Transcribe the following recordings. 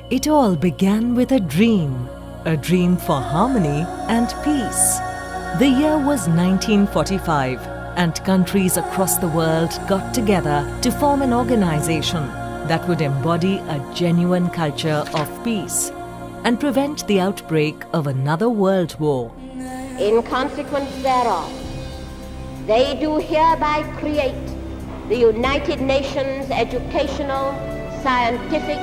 It all began with a dream for harmony and peace. The year was 1945 and countries across the world got together to form an organization that would embody a genuine culture of peace and prevent the outbreak of another world war. In consequence thereof, they do hereby create the United Nations Educational, Scientific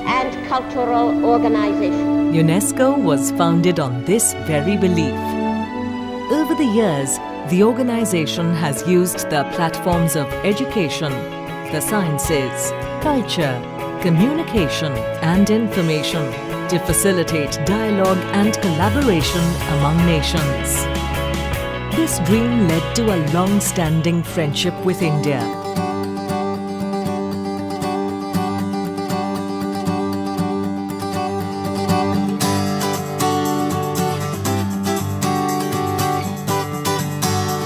and Cultural Organization. UNESCO was founded on this very belief. Over the years, the organization has used the platforms of education, the sciences, culture, communication and information to facilitate dialogue and collaboration among nations. This dream led to a long-standing friendship with India.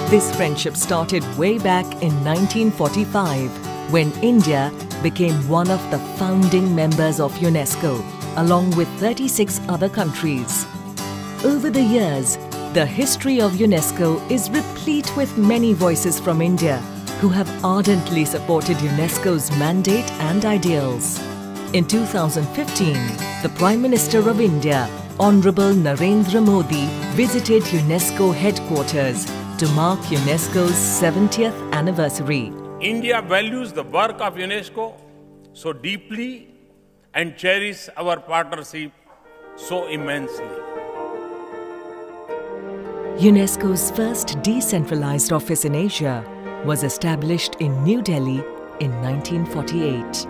This friendship started way back in 1945 when India became one of the founding members of UNESCO, along with 36 other countries. Over the years, the history of UNESCO is replete with many voices from India who have ardently supported UNESCO's mandate and ideals. In 2015, the Prime Minister of India, Honorable Narendra Modi, visited UNESCO headquarters to mark UNESCO's 70th anniversary. India values the work of UNESCO so deeply and cherishes our partnership so immensely. UNESCO's first decentralized office in Asia was established in New Delhi in 1948.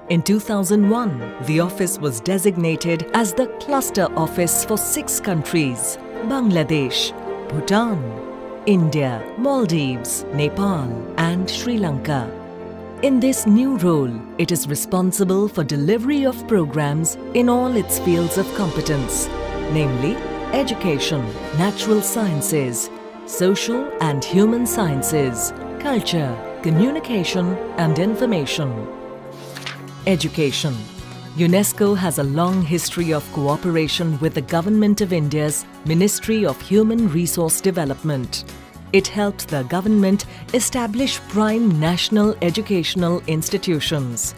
In 2001, the office was designated as the cluster office for 6 countries: Bangladesh, Bhutan, India, Maldives, Nepal and Sri Lanka. In this new role, it is responsible for delivery of programs in all its fields of competence, namely education, natural sciences, social and human sciences, culture, communication and information. Education. UNESCO has a long history of cooperation with the Government of India's Ministry of Human Resource Development. It helped the government establish prime national educational institutions.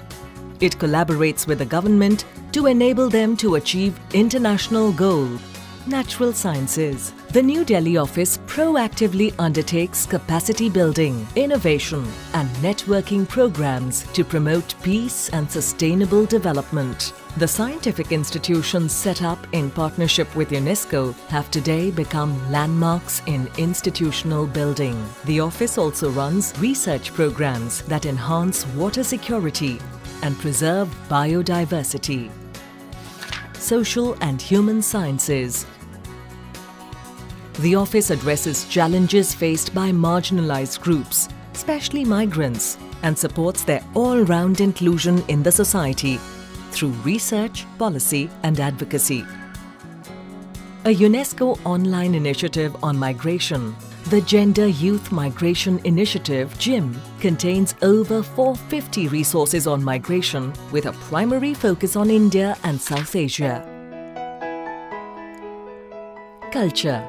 It collaborates with the government to enable them to achieve international goals. Natural sciences. The New Delhi office proactively undertakes capacity building, innovation and networking programs to promote peace and sustainable development. The scientific institutions set up in partnership with UNESCO have today become landmarks in institutional building. The office also runs research programs that enhance water security and preserve biodiversity. Social and human sciences. The office addresses challenges faced by marginalized groups, especially migrants, and supports their all-round inclusion in the society through research, policy and advocacy. A UNESCO online initiative on migration, the Gender Youth Migration Initiative (GYM), contains over 450 resources on migration with a primary focus on India and South Asia. Culture.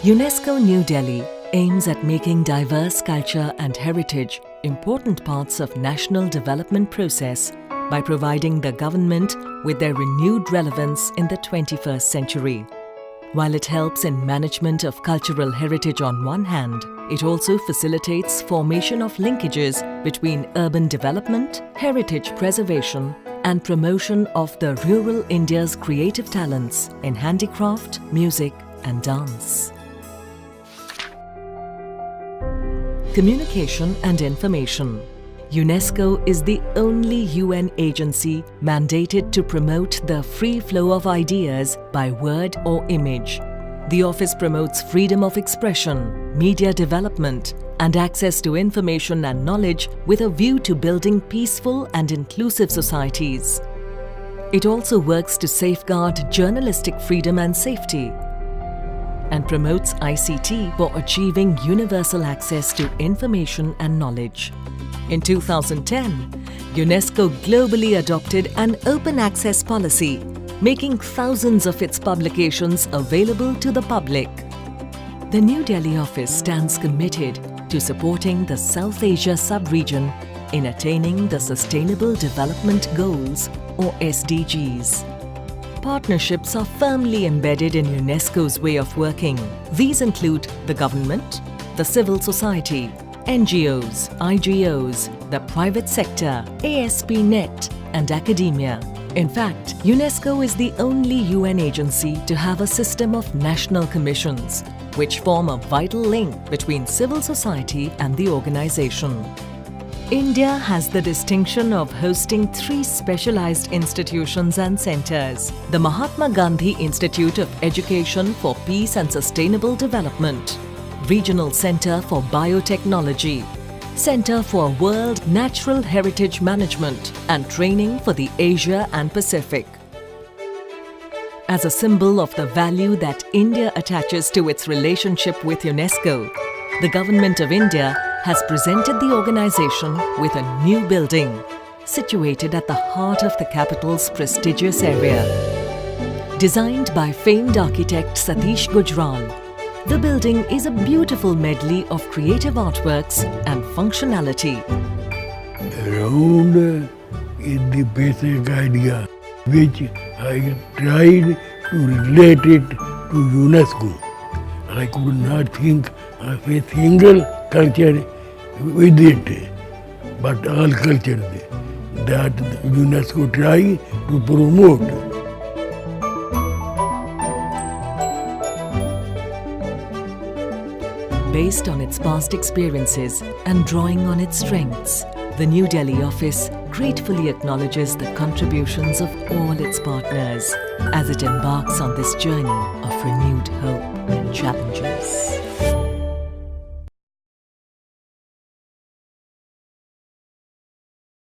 UNESCO New Delhi aims at making diverse culture and heritage important parts of national development process by providing the government with their renewed relevance in the 21st century. While it helps in management of cultural heritage on one hand, it also facilitates formation of linkages between urban development, heritage preservation and promotion of the rural India's creative talents in handicraft, music and dance. Communication and information. UNESCO is the only UN agency mandated to promote the free flow of ideas by word or image. The office promotes freedom of expression, media development, and access to information and knowledge with a view to building peaceful and inclusive societies. It also works to safeguard journalistic freedom and safety, and promotes ICT for achieving universal access to information and knowledge. In 2010, UNESCO globally adopted an open access policy, making thousands of its publications available to the public. The New Delhi office stands committed to supporting the South Asia sub-region in attaining the Sustainable Development Goals or SDGs. Partnerships are firmly embedded in UNESCO's way of working. These include the government, the civil society, NGOs, IGOs, the private sector, ASP.NET and academia. In fact, UNESCO is the only UN agency to have a system of national commissions, which form a vital link between civil society and the organization. India has the distinction of hosting 3 specialized institutions and centers: the Mahatma Gandhi Institute of Education for Peace and Sustainable Development, Regional Center for Biotechnology, Center for World Natural Heritage Management and Training for the Asia and Pacific. As a symbol of the value that India attaches to its relationship with UNESCO, the Government of India has presented the organization with a new building situated at the heart of the capital's prestigious area. Designed by famed architect Satish Gujral, the building is a beautiful medley of creative artworks and functionality. Around is the basic idea which I tried to relate it to UNESCO. I could not think of a single culture with it, but all cultures that UNESCO try to promote. Based on its past experiences and drawing on its strengths, the New Delhi office gratefully acknowledges the contributions of all its partners as it embarks on this journey of renewed hope and challenges.